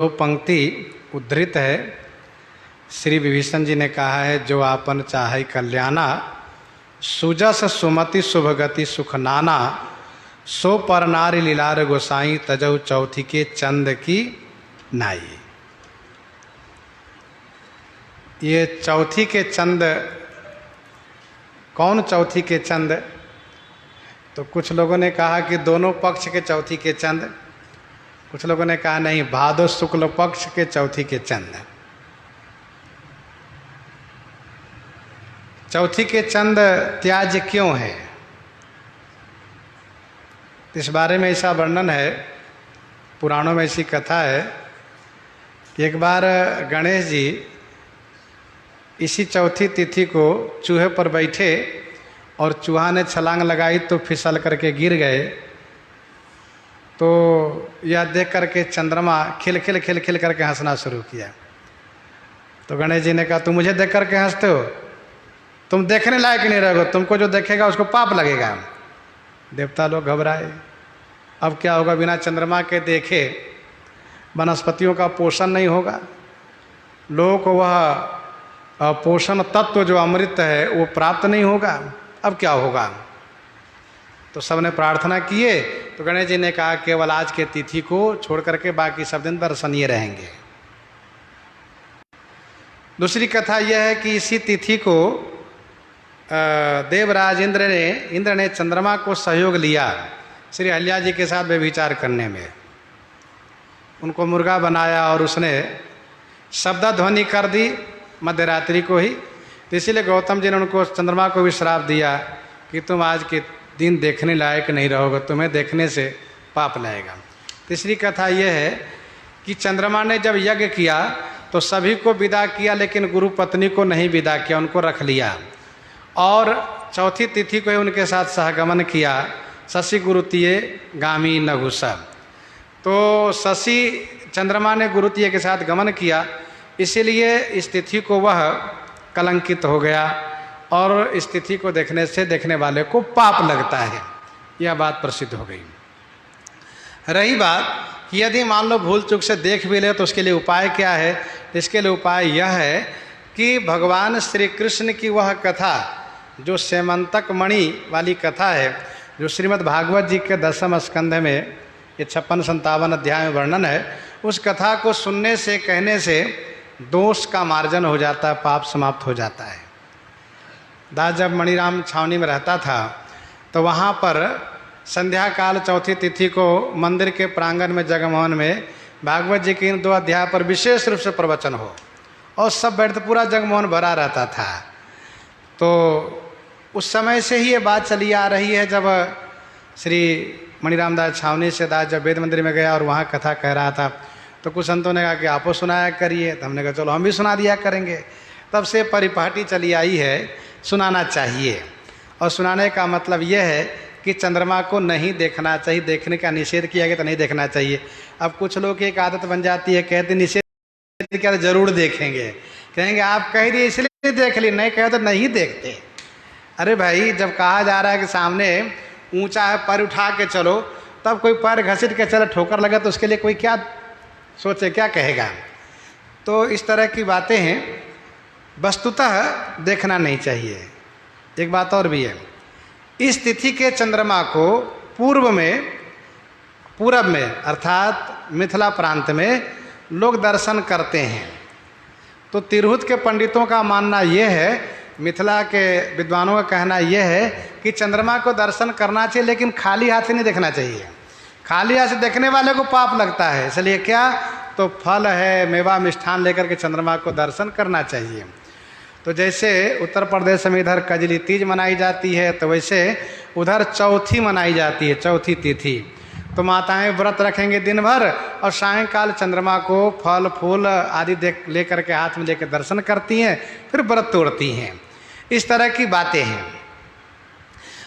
दो पंक्ति उद्धृत है। श्री विभीषण जी ने कहा है, जो आपन चाहे कल्याणा, सुजस सुमति शुभगति सुख नाना, सो पर नारी लीलार गोसाई, तजऊ चौथी के चंद की नाई। ये चौथी के चंद, कौन चौथी के चंद? तो कुछ लोगों ने कहा कि दोनों पक्ष के चौथी के चंद, कुछ लोगों ने कहा नहीं, भादो शुक्ल पक्ष के चौथी के चंद। चौथी के चंद त्याज्य क्यों है, इस बारे में ऐसा वर्णन है, पुराणों में ऐसी कथा है कि एक बार गणेश जी इसी चौथी तिथि को चूहे पर बैठे और चूहा ने छलांग लगाई तो फिसल करके गिर गए। तो यह देख करके चंद्रमा खिल खिल खिल खिल करके हंसना शुरू किया। तो गणेश जी ने कहा, तुम मुझे देख करके हंसते हो, तुम देखने लायक नहीं रहोगे, तुमको जो देखेगा उसको पाप लगेगा। देवता लोग घबराए, अब क्या होगा, बिना चंद्रमा के देखे वनस्पतियों का पोषण नहीं होगा, लोगों को वह पोषण तत्व जो अमृत है वो प्राप्त नहीं होगा, अब क्या होगा। तो सबने प्रार्थना किए। तो गणेश जी ने कहा, केवल आज के तिथि को छोड़ करके बाकी सब दिन दर्शनीय रहेंगे। दूसरी कथा यह है कि इसी तिथि को देवराज इंद्र ने चंद्रमा को सहयोग लिया श्री अहल्या जी के साथ व्यभिचार करने में। उनको मुर्गा बनाया और उसने शब्द ध्वनि कर दी मध्यरात्रि को ही। तो इसीलिए गौतम जी ने उनको, चंद्रमा को भी श्राप दिया कि तुम आज के दिन देखने लायक नहीं रहोगे, तुम्हें देखने से पाप लगेगा। तीसरी कथा यह है कि चंद्रमा ने जब यज्ञ किया तो सभी को विदा किया, लेकिन गुरु पत्नी को नहीं विदा किया, उनको रख लिया और चौथी तिथि को ही उनके साथ सहगमन किया। शशि गुरुतीय गामी नघुसा। तो शशि चंद्रमा ने गुरुतीय के साथ गमन किया, इसीलिए इस तिथि को वह कलंकित हो गया और इस तिथि को देखने से देखने वाले को पाप लगता है। यह बात प्रसिद्ध हो गई। रही बात कि यदि मान लो भूल चूक से देख भी ले तो उसके लिए उपाय क्या है? इसके लिए उपाय यह है कि भगवान श्री कृष्ण की वह कथा जो सेमंतक मणि वाली कथा है, जो श्रीमद् भागवत जी के 10वें स्कंध में ये 56-57 अध्याय में वर्णन है, उस कथा को सुनने से, कहने से दोष का मार्जन हो जाता है, पाप समाप्त हो जाता है। दास जब मणिराम छावनी में रहता था तो वहाँ पर संध्या काल चौथी तिथि को मंदिर के प्रांगण में जगमोहन में भागवत जी के इन 2 अध्याय पर विशेष रूप से प्रवचन हो और सब बैठते, पूरा जगमोहन भरा रहता था। तो उस समय से ही ये बात चली आ रही है, जब श्री मणिराम दास छावनी से दास जब वेद मंदिर में गया और वहाँ कथा कह रहा था तो कुछ संतों ने कहा कि आपो सुनाया करिए। तो हमने कहा चलो हम भी सुना दिया करेंगे। तब से परिपाटी चली आई है, सुनाना चाहिए। और सुनाने का मतलब यह है कि चंद्रमा को नहीं देखना चाहिए, देखने का निषेध किया गया तो नहीं देखना चाहिए। अब कुछ लोग की एक आदत बन जाती है, कहते निषेध क्या जरूर देखेंगे, कहेंगे आप कह दिए इसलिए देख ली, नहीं कहे तो नहीं देखते। अरे भाई, जब कहा जा रहा है कि सामने ऊंचा है, पैर उठा के चलो, तब कोई पैर घसीट के चले, ठोकर लगे तो उसके लिए कोई क्या सोचे, क्या कहेगा। तो इस तरह की बातें हैं, वस्तुतः देखना नहीं चाहिए। एक बात और भी है, इस तिथि के चंद्रमा को पूर्व में अर्थात मिथिला प्रांत में लोग दर्शन करते हैं। तो तिरहुत के पंडितों का मानना यह है, मिथिला के विद्वानों का कहना यह है कि चंद्रमा को दर्शन करना चाहिए, लेकिन खाली हाथ से नहीं देखना चाहिए। खाली हाथ से देखने वाले को पाप लगता है। इसलिए क्या, तो फल है, मेवा मिष्ठान लेकर के चंद्रमा को दर्शन करना चाहिए। तो जैसे उत्तर प्रदेश में इधर कजली तीज मनाई जाती है, तो वैसे उधर चौथी मनाई जाती है, चौथी तिथि। तो माताएं व्रत रखेंगे दिन भर और सायंकाल चंद्रमा को फल फूल आदि ले करके हाथ में लेकर दर्शन करती हैं, फिर व्रत तोड़ती हैं। इस तरह की बातें हैं।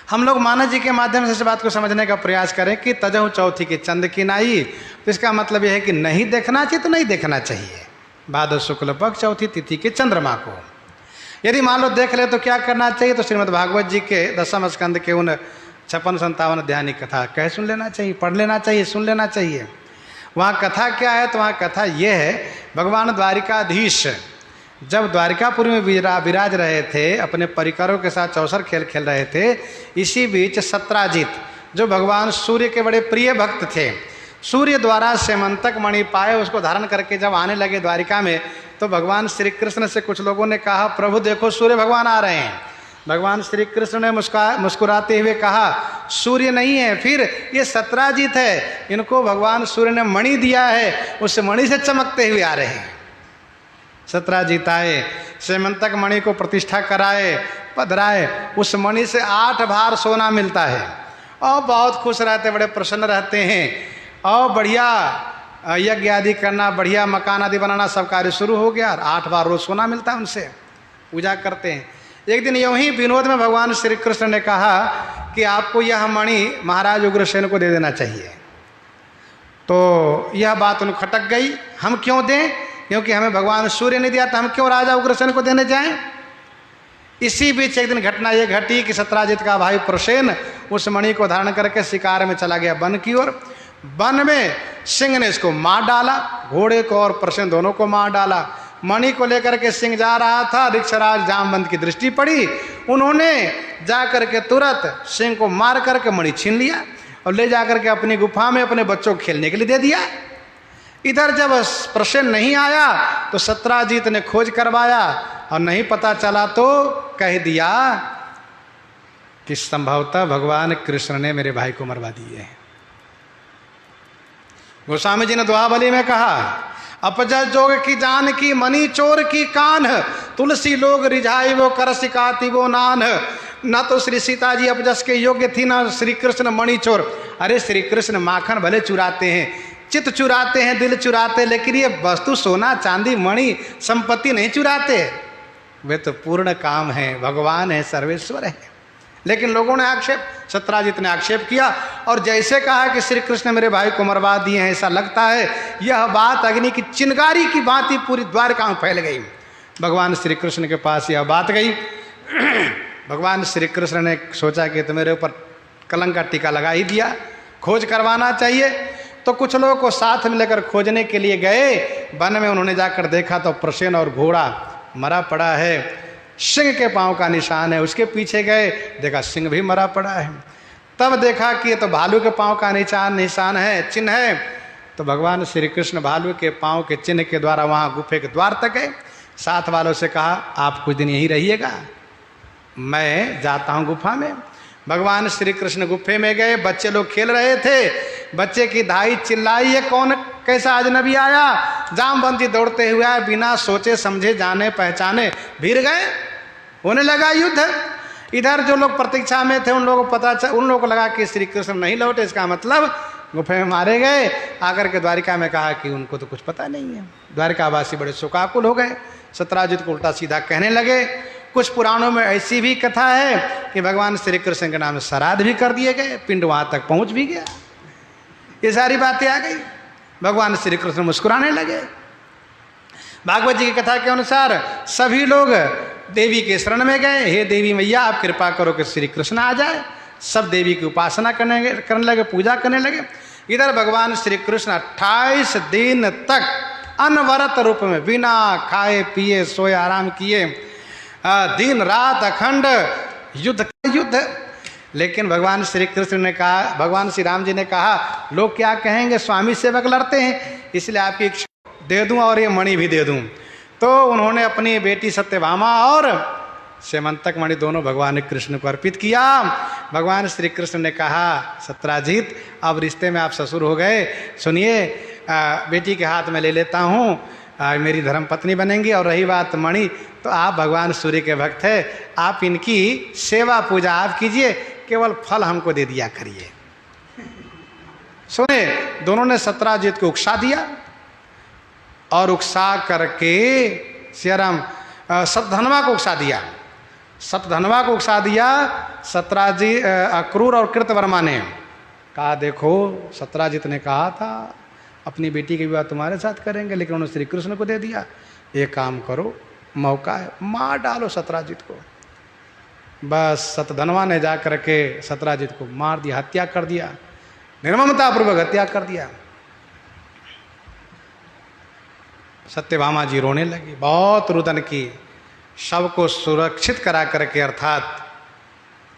हम लोग मानव जी के माध्यम से इस बात को समझने का प्रयास करें कि तजहु चौथी के चंद की नाई, तो इसका मतलब यह है कि नहीं देखना चाहिए तो नहीं देखना चाहिए भादो शुक्ल पक्ष चौथी तिथि के चंद्रमा को। यदि मान लो देख ले तो क्या करना चाहिए? तो श्रीमद् भागवत जी के 10वें स्कंद के उन 56-57 अध्याय की कथा कह सुन लेना चाहिए, पढ़ लेना चाहिए, सुन लेना चाहिए। वहाँ कथा क्या है? तो वहाँ कथा ये है, भगवान द्वारिकाधीश जब द्वारिकापुरी में विराज रहे थे, अपने परिकरों के साथ चौसर खेल खेल रहे थे, इसी बीच सत्राजित जो भगवान सूर्य के बड़े प्रिय भक्त थे, सूर्य द्वारा सेमंतक मणि पाए, उसको धारण करके जब आने लगे द्वारिका में, तो भगवान श्री कृष्ण से कुछ लोगों ने कहा, प्रभु देखो सूर्य भगवान आ रहे हैं। भगवान श्री कृष्ण ने मुस्कुराते हुए कहा, सूर्य नहीं है, फिर ये सत्राजित है, इनको भगवान सूर्य ने मणि दिया है, उस मणि से चमकते हुए आ रहे हैं। सत्राजित आए, सेमंतक मणि को प्रतिष्ठा कराए, पधराए, उस मणि से 8 भार सोना मिलता है और बहुत खुश रहते, बड़े प्रसन्न रहते हैं और बढ़िया यज्ञ आदि करना, बढ़िया मकान आदि बनाना, सब कार्य शुरू हो गया। 8 बार रोज सोना मिलता है, उनसे पूजा करते हैं। एक दिन यूं ही विनोद में भगवान श्री कृष्ण ने कहा कि आपको यह मणि महाराज उग्रसेन को दे देना चाहिए। तो यह बात उनको खटक गई, हम क्यों दें, क्योंकि हमें भगवान सूर्य ने दिया, तो हम क्यों राजा उग्रसेन को देने जाएं। इसी बीच एक दिन घटना ये घटी कि सत्राजित का भाई प्रसेन उस मणि को धारण करके शिकार में चला गया वन की ओर। वन में सिंह ने इसको मार डाला, घोड़े को और प्रसेन दोनों को मार डाला। मणि को लेकर के सिंह जा रहा था, ऋक्षराज जामवंत की दृष्टि पड़ी, उन्होंने जाकर के तुरंत सिंह को मार करके मणि छीन लिया और ले जाकर के अपनी गुफा में अपने बच्चों को खेलने के लिए दे दिया। इधर जब प्रसेन नहीं आया तो सत्राजित ने खोज करवाया और नहीं पता चला तो कह दिया कि संभवतः भगवान कृष्ण ने मेरे भाई को मरवा दिए। गोस्वामी जी ने दोहाबली में कहा, अपजस जोग की जान की मणि चोर की कान, तुलसी लोग रिझाई वो कर सिकाती वो नान। न तो श्री सीता जी अपजस के योग्य थी, न श्री कृष्ण मणि चोर। अरे श्री कृष्ण माखन भले चुराते हैं, चित्त चुराते हैं, दिल चुराते, लेकिन ये वस्तु सोना चांदी मणि संपत्ति नहीं चुराते। वे तो पूर्ण काम है, भगवान है, सर्वेश्वर है। लेकिन लोगों ने आक्षेप, सत्राजित ने आक्षेप किया और जैसे कहा कि श्री कृष्ण मेरे भाई को मरवा दिए हैं, ऐसा लगता है यह बात अग्नि की चिंगारी की भांति पूरी द्वारका में फैल गई। भगवान श्री कृष्ण के पास यह बात गई। भगवान श्री कृष्ण ने सोचा कि तो मेरे ऊपर कलंक का टीका लगा ही दिया, खोज करवाना चाहिए। तो कुछ लोगों को साथ में लेकर खोजने के लिए गए। वन में उन्होंने जाकर देखा तो प्रसेन और घोड़ा मरा पड़ा है, सिंह के पांव का निशान है। उसके पीछे गए, देखा सिंह भी मरा पड़ा है। तब देखा कि ये तो भालू के पांव का निशान है, चिन्ह है। तो भगवान श्री कृष्ण भालू के पांव के चिन्ह के द्वारा वहाँ गुफे के द्वार तक गए। साथ वालों से कहा, आप कुछ दिन यहीं रहिएगा, मैं जाता हूँ गुफा में। भगवान श्री कृष्ण गुफे में गए, बच्चे लोग खेल रहे थे। बच्चे की दाई चिल्लाई, ये कौन कैसा अजनबी आया। जामवंती दौड़ते हुए आए, बिना सोचे समझे जाने पहचाने भीड़ गए, होने लगा युद्ध। इधर जो लोग प्रतीक्षा में थे उन लोगों को उन लोगों को लगा कि श्री कृष्ण नहीं लौटे, इसका मतलब गुफे में मारे गए। आकर के द्वारिका में कहा कि उनको तो कुछ पता नहीं है। द्वारिकावासी बड़े शोकाकुल हो गए, सत्राजित को उल्टा सीधा कहने लगे। कुछ पुराणों में ऐसी भी कथा है कि भगवान श्री कृष्ण के नाम श्राद्ध भी कर दिए गए, पिंड वहां तक पहुंच भी गया। ये सारी बातें आ गई। भगवान श्री कृष्ण मुस्कुराने लगे। भागवत जी की कथा के अनुसार सभी लोग देवी के शरण में गए, हे देवी मैया आप कृपा करो कि श्री कृष्ण आ जाए। सब देवी की उपासना करने लगे, पूजा करने लगे। इधर भगवान श्री कृष्ण 28 दिन तक अनवरत रूप में बिना खाए पिए सोए आराम किए, दिन रात अखंड युद्ध। लेकिन भगवान श्री कृष्ण ने कहा, भगवान श्री राम जी ने कहा, लोग क्या कहेंगे, स्वामी सेवक लड़ते हैं, इसलिए आपकी इच्छा दे दूं और ये मणि भी दे दूं। तो उन्होंने अपनी बेटी सत्यभामा और सेमंतक मणि दोनों भगवान कृष्ण को अर्पित किया। भगवान श्री कृष्ण ने कहा, सत्राजित अब रिश्ते में आप ससुर हो गए, सुनिए बेटी के हाथ में ले लेता हूँ, मेरी धर्म पत्नी बनेंगी। और रही बात मणि, तो आप भगवान सूर्य के भक्त हैं, आप इनकी सेवा पूजा आप कीजिए, केवल फल हमको दे दिया करिए। सुने, दोनों ने सत्राजित को उकसा दिया और उकसा करके सतधनवा को उकसा दिया। सतधनवा को उकसा दिया। सत्राजित अक्रूर और कृतवर्मा ने कहा, देखो सत्राजित ने कहा था अपनी बेटी के विवाह तुम्हारे साथ करेंगे, लेकिन उन्होंने श्री कृष्ण को दे दिया। एक काम करो, मौका है, मार डालो सत्राजित को। बस सतधनवा ने जा करके सत्राजित को मार दिया, हत्या कर दिया, निर्ममतापूर्वक हत्या कर दिया। सत्यभामा जी रोने लगी, बहुत रुदन की। शव को सुरक्षित करा करके, अर्थात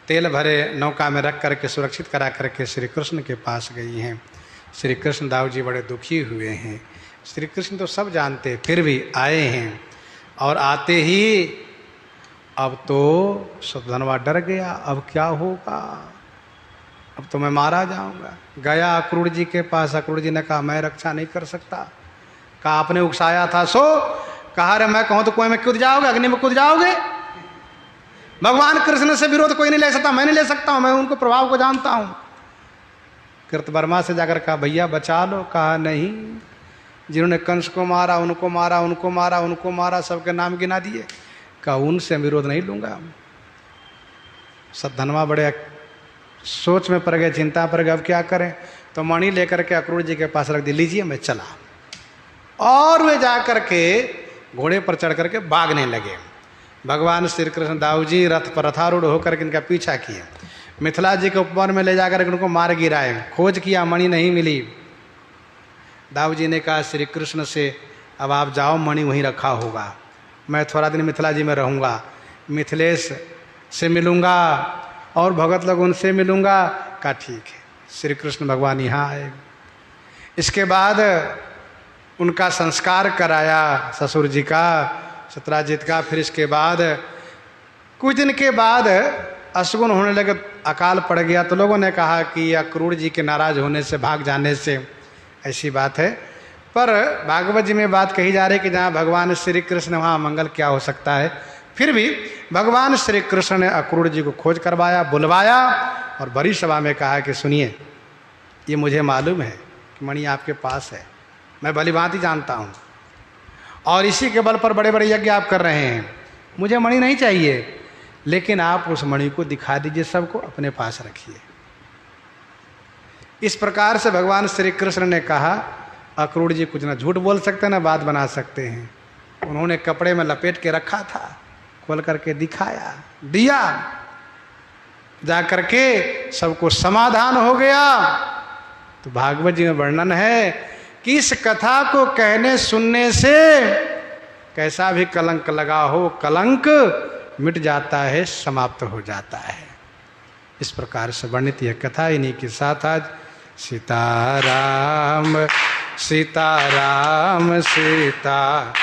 तेल भरे नौका में रख करके सुरक्षित करा करके श्री कृष्ण के पास गई हैं। श्री कृष्ण दाऊ जी बड़े दुखी हुए हैं। श्री कृष्ण तो सब जानते, फिर भी आए हैं। और आते ही अब तो सुधनवा डर गया, अब क्या होगा, अब तो मैं मारा जाऊंगा। गया अक्रूर जी के पास। अक्रूर जी ने कहा मैं रक्षा नहीं कर सकता। कहा आपने उकसाया था सो। कहा रे मैं कहूं तो कुएं में कूद जाओगे, अग्नि में कूद जाओगे। भगवान कृष्ण से विरोध कोई नहीं ले सकता, मैं नहीं ले सकता हूं, मैं उनको प्रभाव को जानता हूं। कृतवर्मा से जाकर कहा भैया बचा लो। कहा नहीं, जिन्होंने कंस को मारा, उनको मारा, उनको मारा, उनको मारा, सबके नाम गिना दिए। कहा उनसे विरोध नहीं लूंगा। सद्धनवा बड़े सोच में पड़ गए, चिंता पड़ गए, अब क्या करें। तो मणि लेकर के अक्रूर जी के पास रख दी, लीजिए मैं चला। और वे जाकर के घोड़े पर चढ़ करके भागने लगे। भगवान श्री कृष्ण दाऊ जी रथ पर रथारूढ़ होकर के इनका पीछा किया। मिथिला जी के उपवन में ले जाकर उनको मार गिराए। खोज किया, मणि नहीं मिली। दाऊ जी ने कहा श्री कृष्ण से अब आप जाओ, मणि वहीं रखा होगा, मैं थोड़ा दिन मिथिला जी में रहूँगा, मिथिलेश से मिलूँगा और भगत लोग उनसे मिलूँगा। कहा ठीक है। श्री कृष्ण भगवान यहाँ आए। इसके बाद उनका संस्कार कराया ससुर जी का, सत्राजित का। फिर इसके बाद कुछ दिन के बाद अशगुन होने लगे, अकाल पड़ गया। तो लोगों ने कहा कि अक्रूर जी के नाराज होने से, भाग जाने से ऐसी बात है। पर भागवत जी में बात कही जा रही है कि जहाँ भगवान श्री कृष्ण वहाँ मंगल क्या हो सकता है। फिर भी भगवान श्री कृष्ण ने अक्रूर जी को खोज करवाया, बुलवाया और बड़ी सभा में कहा कि सुनिए, ये मुझे मालूम है कि मणि आपके पास है, मैं भलीभांति जानता हूँ, और इसी के बल पर बड़े बड़े यज्ञ आप कर रहे हैं। मुझे मणि नहीं चाहिए, लेकिन आप उस मणि को दिखा दीजिए, सबको अपने पास रखिए। इस प्रकार से भगवान श्री कृष्ण ने कहा। अक्रूर जी कुछ ना झूठ बोल सकते ना बात बना सकते हैं। उन्होंने कपड़े में लपेट के रखा था, खोल करके दिखाया, दिया, जा करके सबको समाधान हो गया। तो भागवत जी में वर्णन है कि इस कथा को कहने सुनने से कैसा भी कलंक लगा हो, कलंक मिट जाता है, समाप्त हो जाता है। इस प्रकार से वर्णित यह कथा। इन्हीं के साथ आज सीताराम सीताराम सीताराम।